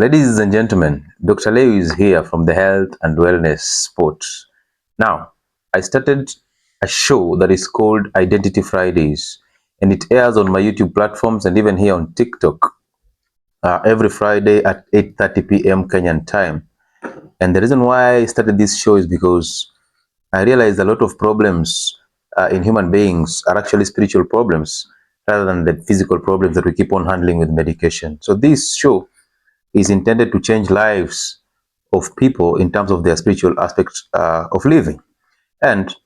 Ladies and gentlemen, Dr. Leo is here from the Health and Wellness Sports. Now, I started a show that is called Identity Fridays, and it airs on my YouTube platforms and even here on TikTok every Friday at 8:30 p.m. Kenyan time. And the reason why I started this show is because I realized a lot of problems in human beings are actually spiritual problems rather than the physical problems that we keep on handling with medication. So this show is intended to change lives of people in terms of their spiritual aspects of living. And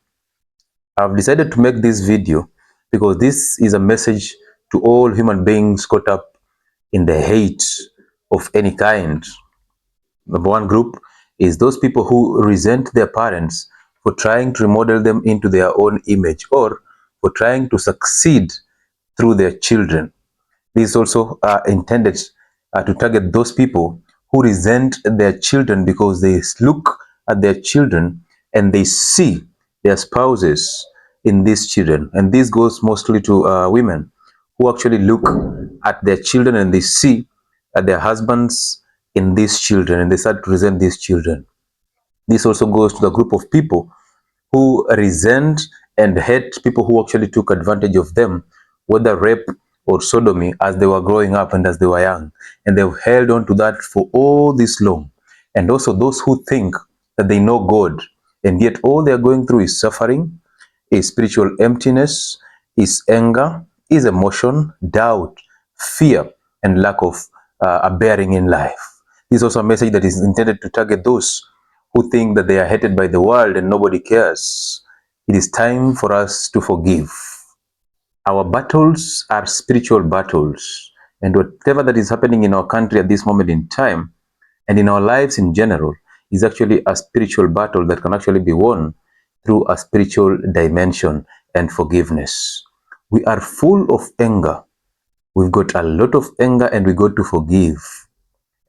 I've decided to make this video because this is a message to all human beings caught up in the hate of any kind. Number one group is those people who resent their parents for trying to remodel them into their own image or for trying to succeed through their children. These also are intended to target those people who resent their children because they look at their children and they see their spouses in these children. And this goes mostly to women who actually look at their children and they see their husbands in these children and they start to resent these children. This also goes to the group of people who resent and hate people who actually took advantage of them, whether rape or sodomy, as they were growing up and as they were young. And they've held on to that for all this long. And also those who think that they know God, and yet all they're going through is suffering, is spiritual emptiness, is anger, is emotion, doubt, fear, and lack of a bearing in life. This is also a message that is intended to target those who think that they are hated by the world and nobody cares. It is time for us to forgive. Our battles are spiritual battles, and whatever that is happening in our country at this moment in time and in our lives in general is actually a spiritual battle that can actually be won through a spiritual dimension and forgiveness. We are full of anger. We've got a lot of anger and we got to forgive.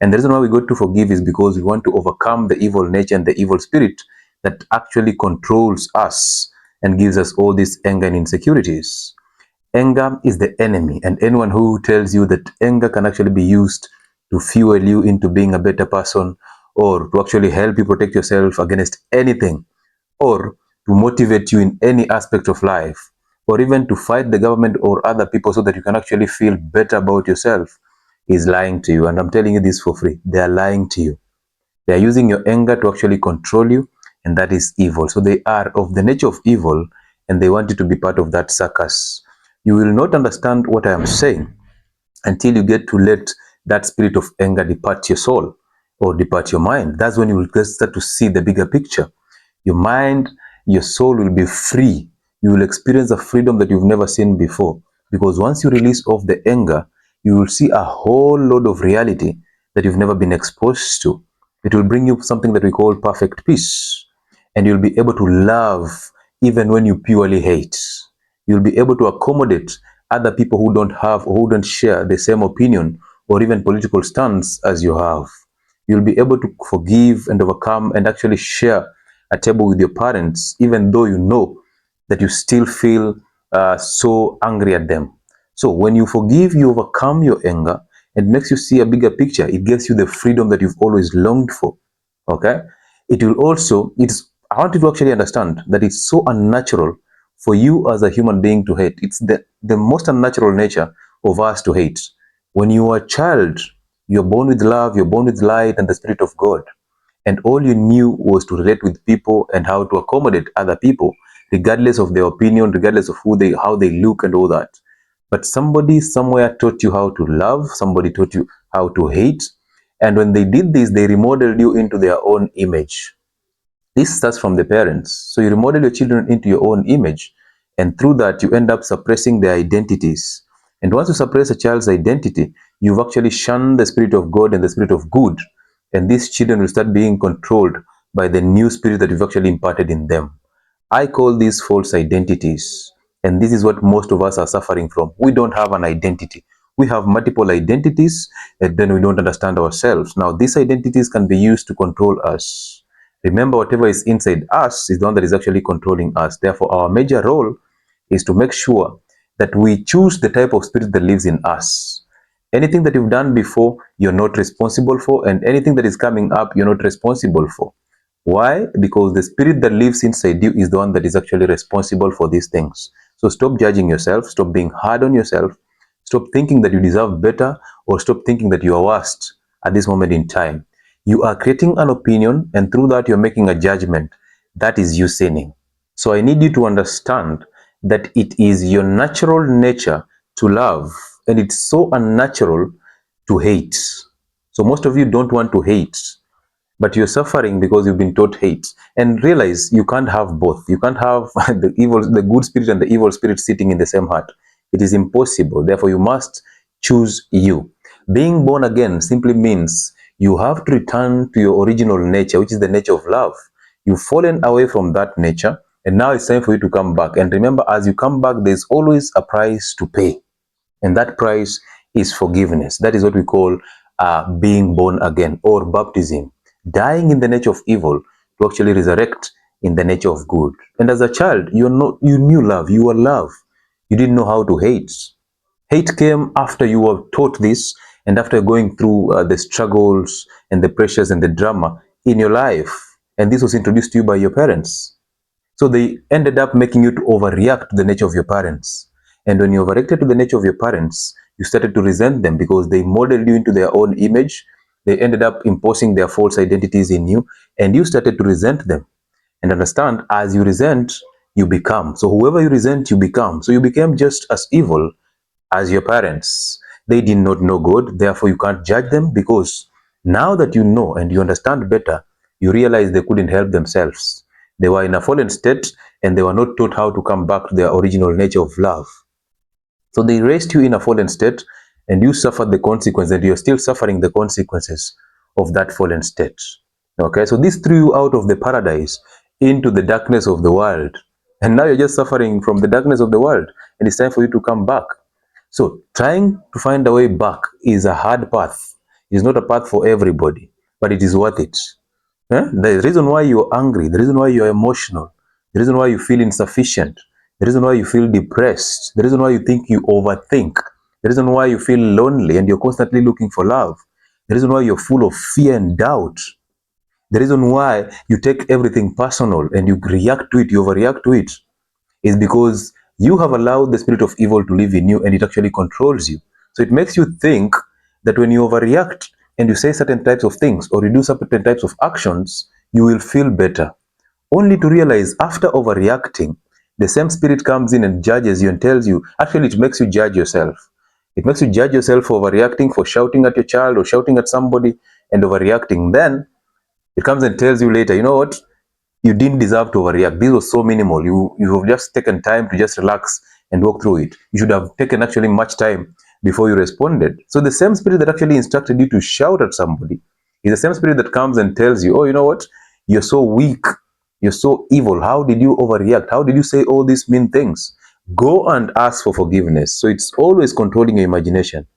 And the reason why we got to forgive is because we want to overcome the evil nature and the evil spirit that actually controls us and gives us all this anger and insecurities. Anger is the enemy, and anyone who tells you that anger can actually be used to fuel you into being a better person or to actually help you protect yourself against anything or to motivate you in any aspect of life or even to fight the government or other people so that you can actually feel better about yourself is lying to you. And I'm telling you this for free. They are lying to you. They are using your anger to actually control you, and that is evil. So they are of the nature of evil, and they want you to be part of that circus. You will not understand what I am saying until you get to let that spirit of anger depart your soul or depart your mind. That's when you will start to see the bigger picture. Your mind, your soul will be free. You will experience a freedom that you've never seen before. Because once you release off the anger, you will see a whole load of reality that you've never been exposed to. It will bring you something that we call perfect peace. And you'll be able to love even when you purely hate. You'll be able to accommodate other people who don't have or who don't share the same opinion or even political stance as you have. You'll be able to forgive and overcome and actually share a table with your parents, even though you know that you still feel so angry at them. So when you forgive, you overcome your anger. It makes you see a bigger picture. It gives you the freedom that you've always longed for. Okay? It will also, I want you to actually understand that it's so unnatural for you as a human being to hate. It's the most unnatural nature of us to hate. When you are a child, you're born with love, you're born with light and the Spirit of God. And all you knew was to relate with people and how to accommodate other people, regardless of their opinion, regardless of how they look and all that. But somebody somewhere taught you how to love, somebody taught you how to hate. And when they did this, they remodeled you into their own image. This starts from the parents. So you remodel your children into your own image. And through that, you end up suppressing their identities. And once you suppress a child's identity, you've actually shunned the Spirit of God and the Spirit of good. And these children will start being controlled by the new spirit that you've actually imparted in them. I call these false identities. And this is what most of us are suffering from. We don't have an identity. We have multiple identities, and then we don't understand ourselves. Now, these identities can be used to control us. Remember, whatever is inside us is the one that is actually controlling us. Therefore, our major role is to make sure that we choose the type of spirit that lives in us. Anything that you've done before, you're not responsible for, and anything that is coming up, you're not responsible for. Why? Because the spirit that lives inside you is the one that is actually responsible for these things. So stop judging yourself, stop being hard on yourself, stop thinking that you deserve better, or stop thinking that you are worst at this moment in time. You are creating an opinion, and through that, you're making a judgment. That is you sinning. So I need you to understand that it is your natural nature to love, and it's so unnatural to hate. So most of you don't want to hate, but you're suffering because you've been taught hate. And realize you can't have both. You can't have the good spirit and the evil spirit sitting in the same heart. It is impossible. Therefore, you must choose you. Being born again simply means you have to return to your original nature, which is the nature of love. You've fallen away from that nature, and now it's time for you to come back. And remember, as you come back, there's always a price to pay. And that price is forgiveness. That is what we call being born again, or baptism. Dying in the nature of evil to actually resurrect in the nature of good. And as a child, you knew love. You were love. You didn't know how to hate. Hate came after you were taught this, and after going through the struggles and the pressures and the drama in your life. And this was introduced to you by your parents. So they ended up making you to overreact to the nature of your parents. And when you overreacted to the nature of your parents, you started to resent them because they modeled you into their own image. They ended up imposing their false identities in you, and you started to resent them. And understand, as you resent, you become. So whoever you resent, you become. So you became just as evil as your parents. They did not know God, therefore you can't judge them, because now that you know and you understand better, you realize they couldn't help themselves. They were in a fallen state, and they were not taught how to come back to their original nature of love. So they raised you in a fallen state, and you suffered the consequences, and you're still suffering the consequences of that fallen state. Okay, so this threw you out of the paradise into the darkness of the world. And now you're just suffering from the darkness of the world, and it's time for you to come back. So trying to find a way back is a hard path. It's not a path for everybody, but it is worth it. The reason why you're angry, the reason why you're emotional, the reason why you feel insufficient, the reason why you feel depressed, the reason why you think you overthink, the reason why you feel lonely and you're constantly looking for love, the reason why you're full of fear and doubt, the reason why you take everything personal and you react to it, you overreact to it, is because you have allowed the spirit of evil to live in you, and it actually controls you. So it makes you think that when you overreact and you say certain types of things or you do certain types of actions, you will feel better. Only to realize after overreacting, the same spirit comes in and judges you and tells you, actually, it makes you judge yourself. It makes you judge yourself for overreacting, for shouting at your child or shouting at somebody and overreacting. Then it comes and tells you later, you know what? You didn't deserve to overreact. This was so minimal. You have just taken time to just relax and walk through it. You should have taken actually much time before you responded. So the same spirit that actually instructed you to shout at somebody is the same spirit that comes and tells you, oh, you know what? You're so weak. You're so evil. How did you overreact? How did you say all these mean things? Go and ask for forgiveness. So it's always controlling your imagination.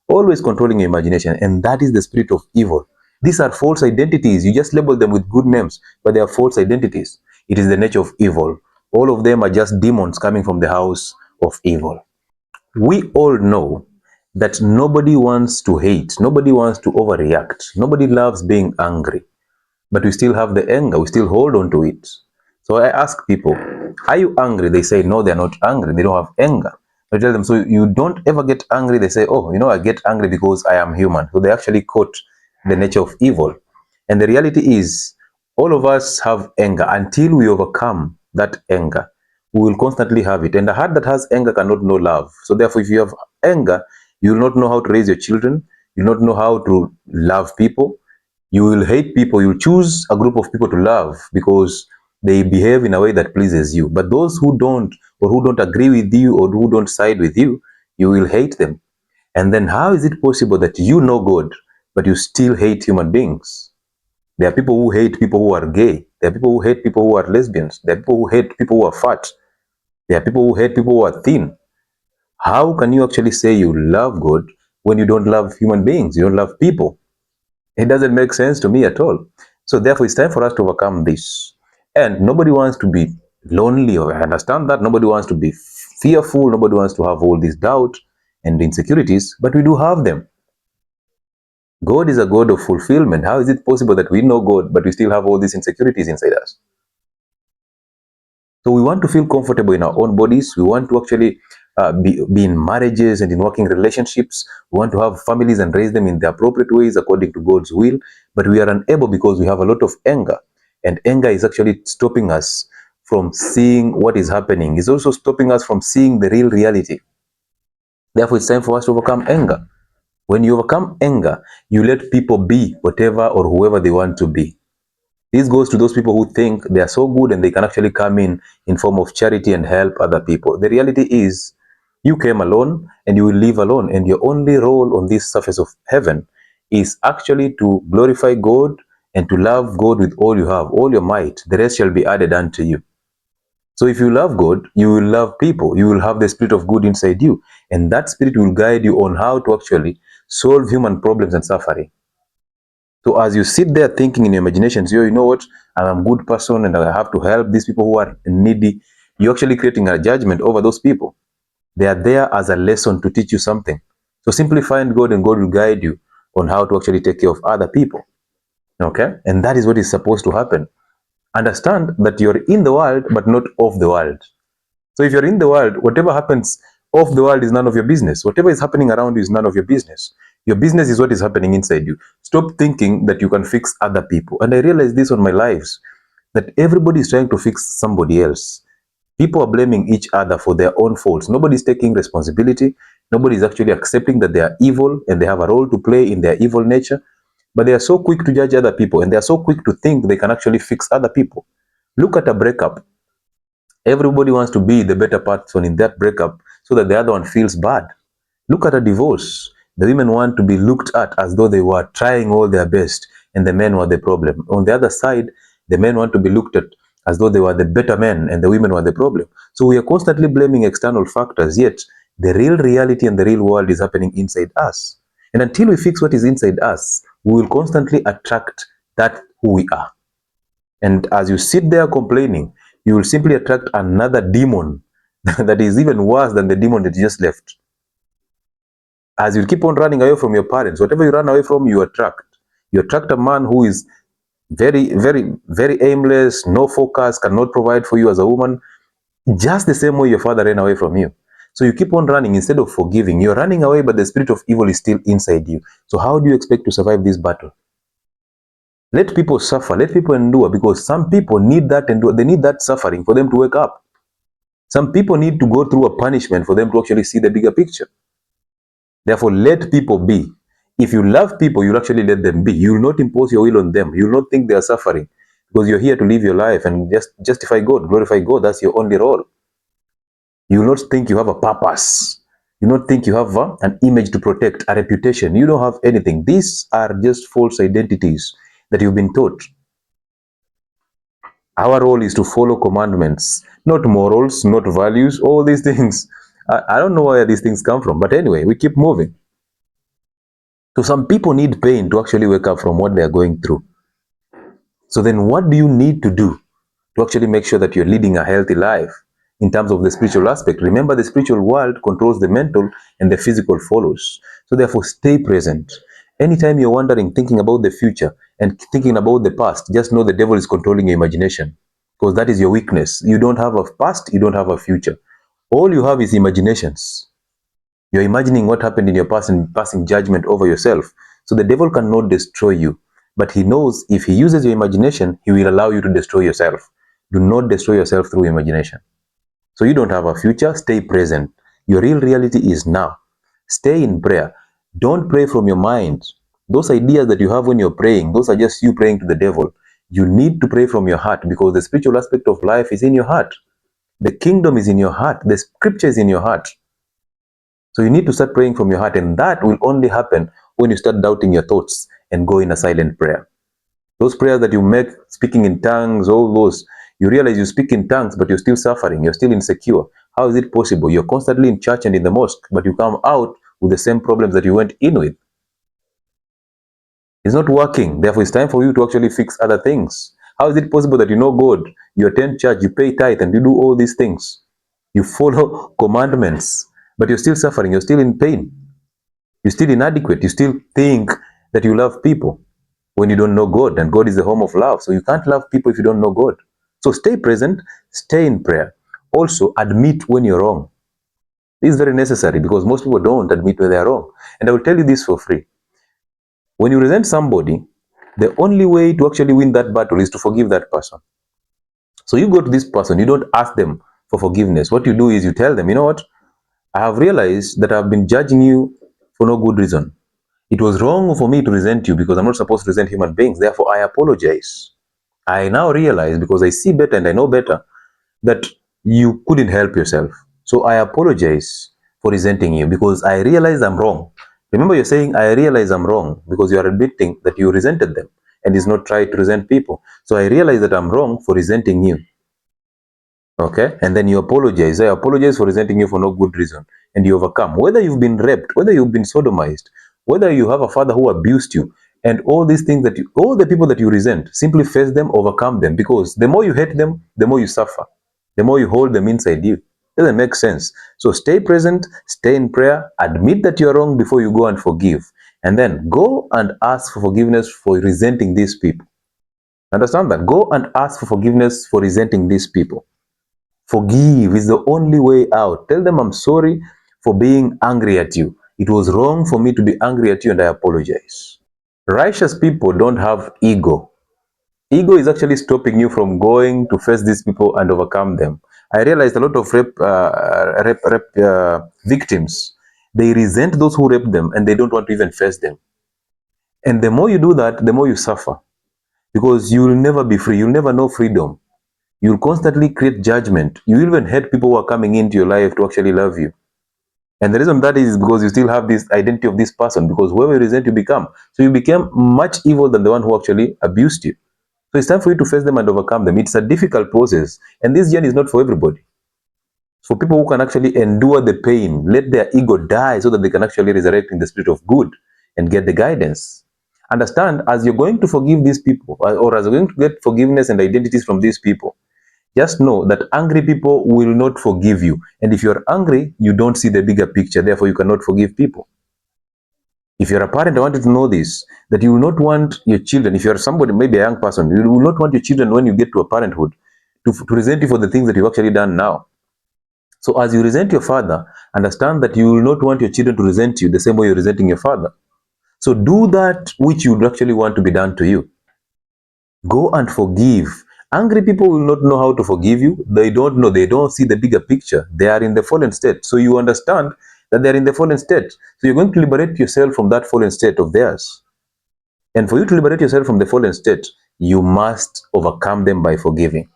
Always controlling your imagination. And that is the spirit of evil. These are false identities. You just label them with good names, but they are false identities. It is the nature of evil. All of them are just demons coming from the house of evil. We all know that nobody wants to hate. Nobody wants to overreact. Nobody loves being angry. But we still have the anger. We still hold on to it. So I ask people, are you angry? They say, no, they're not angry. They don't have anger. I tell them, so you don't ever get angry. They say, oh, you know, I get angry because I am human. So they actually quote the nature of evil. And the reality is, all of us have anger. Until we overcome that anger, we will constantly have it. And a heart that has anger cannot know love. So therefore, if you have anger, you will not know how to raise your children. You will not know how to love people. You will hate people. You choose a group of people to love because they behave in a way that pleases you. But those who don't, or who don't agree with you, or who don't side with you, you will hate them. And then how is it possible that you know God, but you still hate human beings? There are people who hate people who are gay. There are people who hate people who are lesbians. There are people who hate people who are fat. There are people who hate people who are thin. How can you actually say you love God when you don't love human beings? You don't love people. It doesn't make sense to me at all. So therefore, it's time for us to overcome this. And nobody wants to be lonely, or I understand that. Nobody wants to be fearful. Nobody wants to have all this doubt. and insecurities, but we do have them. God is a God of fulfillment. How is it possible that we know God, but we still have all these insecurities inside us? So we want to feel comfortable in our own bodies. We want to actually be in marriages and in working relationships. We want to have families and raise them in the appropriate ways according to God's will. But we are unable because we have a lot of anger. And anger is actually stopping us from seeing what is happening. It's also stopping us from seeing the real reality. Therefore, it's time for us to overcome anger. When you overcome anger, you let people be whatever or whoever they want to be. This goes to those people who think they are so good and they can actually come in form of charity and help other people. The reality is you came alone and you will live alone, and your only role on this surface of heaven is actually to glorify God and to love God with all you have, all your might. The rest shall be added unto you. So if you love God, you will love people. You will have the spirit of good inside you, and that spirit will guide you on how to actually solve human problems and suffering. So as you sit there thinking in your imaginations, you know what, I'm a good person and I have to help these people who are needy, you're actually creating a judgment over those people. They are there as a lesson to teach you something. So simply find God and God will guide you on how to actually take care of other people. Okay? And that is what is supposed to happen. Understand that you're in the world, but not of the world. So if you're in the world, whatever happens off the world is none of your business. Whatever is happening around you is none of your business. Your business is what is happening inside you. Stop thinking that you can fix other people. And I realized this on my lives, that everybody is trying to fix somebody else. People are blaming each other for their own faults. Nobody's taking responsibility. Nobody's actually accepting that they are evil and they have a role to play in their evil nature. But they are so quick to judge other people, and they are so quick to think they can actually fix other people. Look at a breakup. Everybody wants to be the better person in that breakup so that the other one feels bad. Look at a divorce. The women want to be looked at as though they were trying all their best and the men were the problem. On the other side, the men want to be looked at as though they were the better men and the women were the problem. So we are constantly blaming external factors, yet the real reality and the real world is happening inside us. And until we fix what is inside us, we will constantly attract that who we are. And as you sit there complaining, you will simply attract another demon that is even worse than the demon that you just left. As you keep on running away from your parents, whatever you run away from, you attract. You attract a man who is very, very, very aimless, no focus, cannot provide for you as a woman, just the same way your father ran away from you. So you keep on running instead of forgiving. You're running away, but the spirit of evil is still inside you. So how do you expect to survive this battle? Let people suffer, let people endure, because some people need that endure. They need that suffering for them to wake up. Some people need to go through a punishment for them to actually see the bigger picture. Therefore, let people be. If you love people, you'll actually let them be. You will not impose your will on them. You will not think they are suffering, because you're here to live your life and just justify God, glorify God. That's your only role. You will not think you have a purpose. You will not think you have an image to protect, a reputation. You don't have anything. These are just false identities that you've been taught. Our role is to follow commandments, not morals, not values, all these things. I don't know where these things come from, but anyway, we keep moving. So some people need pain to actually wake up from what they are going through. So then what do you need to do to actually make sure that you're leading a healthy life in terms of the spiritual aspect? Remember, the spiritual world controls the mental and the physical follows. So therefore, stay present. Anytime you're wondering, thinking about the future and thinking about the past, just know the devil is controlling your imagination, because that is your weakness. You don't have a past, you don't have a future. All you have is imaginations. You're imagining what happened in your past and passing judgment over yourself. So the devil cannot destroy you, but he knows if he uses your imagination, he will allow you to destroy yourself. Do not destroy yourself through imagination. So you don't have a future, stay present. Your real reality is now. Stay in prayer. Don't pray from your mind. Those ideas that you have when you're praying, those are just you praying to the devil. You need to pray from your heart, because the spiritual aspect of life is in your heart. The kingdom is in your heart. The scripture is in your heart. So you need to start praying from your heart, and that will only happen when you start doubting your thoughts and go in a silent prayer. Those prayers that you make, speaking in tongues, all those, you realize you speak in tongues, but you're still suffering, you're still insecure. How is it possible? You're constantly in church and in the mosque, but you come out with the same problems that you went in with. It's not working. Therefore, it's time for you to actually fix other things. How is it possible that you know God, you attend church, you pay tithe, and you do all these things? You follow commandments, but you're still suffering, you're still in pain, you're still inadequate, you still think that you love people when you don't know God, and God is the home of love. So you can't love people if you don't know God. So stay present, stay in prayer. Also, admit when you're wrong. This is very necessary because most people don't admit when they're wrong. And I will tell you this for free. When you resent somebody, the only way to actually win that battle is to forgive that person. So you go to this person, you don't ask them for forgiveness. What you do is you tell them, you know what? I have realized that I've been judging you for no good reason. It was wrong for me to resent you because I'm not supposed to resent human beings. Therefore, I apologize. I now realize, because I see better and I know better, that you couldn't help yourself. So I apologize for resenting you because I realize I'm wrong. Remember, you're saying, I realize I'm wrong, because you are admitting that you resented them, and it's not right to resent people. So I realize that I'm wrong for resenting you. Okay? And then you apologize. I apologize for resenting you for no good reason. And you overcome. Whether you've been raped, whether you've been sodomized, whether you have a father who abused you, and all these things that you, all the people that you resent, simply face them, overcome them. Because the more you hate them, the more you suffer. The more you hold them inside you. Doesn't make sense. So stay present, stay in prayer, admit that you're wrong before you go and forgive. And then go and ask for forgiveness for resenting these people. Understand that? Go and ask for forgiveness for resenting these people. Forgive is the only way out. Tell them, I'm sorry for being angry at you. It was wrong for me to be angry at you, and I apologize. Righteous people don't have ego. Ego is actually stopping you from going to face these people and overcome them. I realized a lot of rape victims, they resent those who rape them, and they don't want to even face them. And the more you do that, the more you suffer, because you will never be free. You'll never know freedom. You'll constantly create judgment. You even hate people who are coming into your life to actually love you. And the reason that is because you still have this identity of this person, because whoever you resent, you become. So you became much evil than the one who actually abused you. So it's time for you to face them and overcome them. It's a difficult process. And this journey is not for everybody. For people who can actually endure the pain, let their ego die so that they can actually resurrect in the spirit of good and get the guidance. Understand, as you're going to forgive these people, or as you're going to get forgiveness and identities from these people, just know that angry people will not forgive you. And if you're angry, you don't see the bigger picture. Therefore, you cannot forgive people. If you're a parent, I want you to know this, that you will not want your children, if you're somebody, maybe a young person, you will not want your children, when you get to a parenthood, to resent you for the things that you've actually done now. So as you resent your father, understand that you will not want your children to resent you the same way you're resenting your father. So do that which you would actually want to be done to you. Go and forgive. Angry people will not know how to forgive you. They don't know. They don't see the bigger picture. They are in the fallen state. So you understand that they're in the fallen state. So you're going to liberate yourself from that fallen state of theirs. And for you to liberate yourself from the fallen state, you must overcome them by forgiving.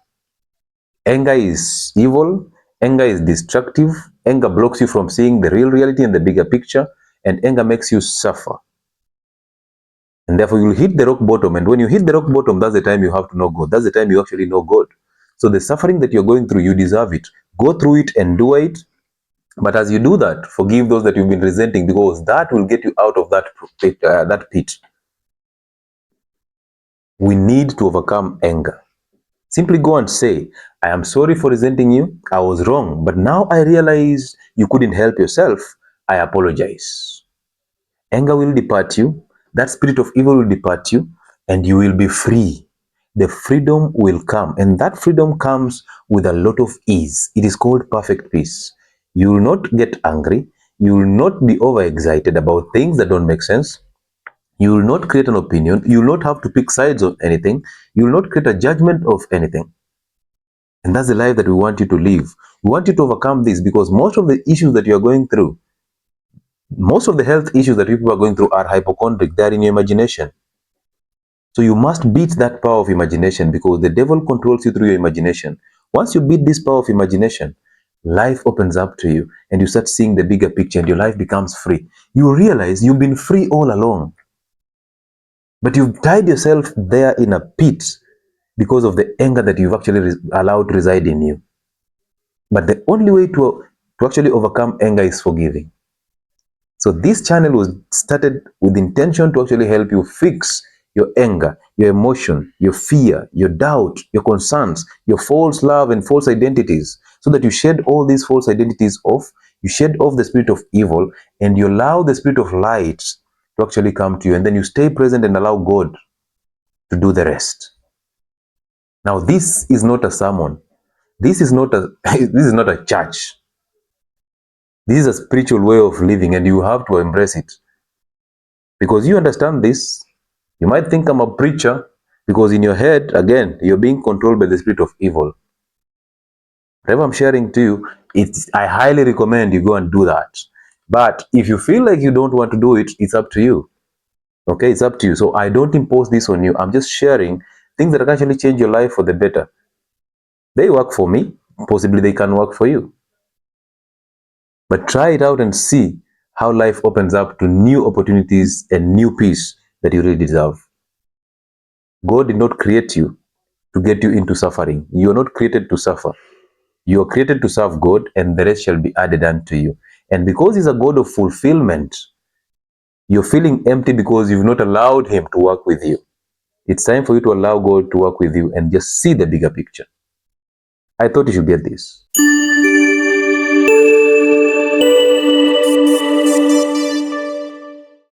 Anger is evil. Anger is destructive. Anger blocks you from seeing the real reality and the bigger picture. And anger makes you suffer. And therefore, you'll hit the rock bottom. And when you hit the rock bottom, that's the time you have to know God. That's the time you actually know God. So the suffering that you're going through, you deserve it. Go through it, endure it. But as you do that, forgive those that you've been resenting, because that will get you out of that pit. We need to overcome anger. Simply go and say, I am sorry for resenting you. I was wrong. But now I realize you couldn't help yourself. I apologize. Anger will depart you. That spirit of evil will depart you, and you will be free. The freedom will come, and that freedom comes with a lot of ease. It is called perfect peace. You will not get angry. You will not be overexcited about things that don't make sense. You will not create an opinion. You will not have to pick sides of anything. You will not create a judgment of anything. And that's the life that we want you to live. We want you to overcome this, because most of the issues that you are going through, most of the health issues that people are going through are hypochondriac. They are in your imagination. So you must beat that power of imagination, because the devil controls you through your imagination. Once you beat this power of imagination, life opens up to you, and you start seeing the bigger picture, and your life becomes free. You realize you've been free all along, but you've tied yourself there in a pit because of the anger that you've actually allowed to reside in you. But the only way to actually overcome anger is forgiving. So this channel was started with intention to actually help you fix your anger, your emotion, your fear, your doubt, your concerns, your false love and false identities, so that you shed all these false identities off You shed off the spirit of evil and you allow the spirit of light to actually come to you, and then you stay present and allow God to do the rest. Now, this is not a sermon. This is not a this is not a church. This is a spiritual way of living, and you have to embrace it. Because you understand this, you might think I'm a preacher, because in your head, again, you're being controlled by the spirit of evil. Whatever I'm sharing to you, I highly recommend you go and do that. But if you feel like you don't want to do it, it's up to you. Okay, it's up to you. So I don't impose this on you. I'm just sharing things that can actually change your life for the better. They work for me. Possibly they can work for you. But try it out and see how life opens up to new opportunities and new peace that you really deserve. God did not create you to get you into suffering. You are not created to suffer. You are created to serve God, and the rest shall be added unto you. And because He's a God of fulfillment, you're feeling empty because you've not allowed Him to work with you. It's time for you to allow God to work with you and just see the bigger picture. I thought you should get this.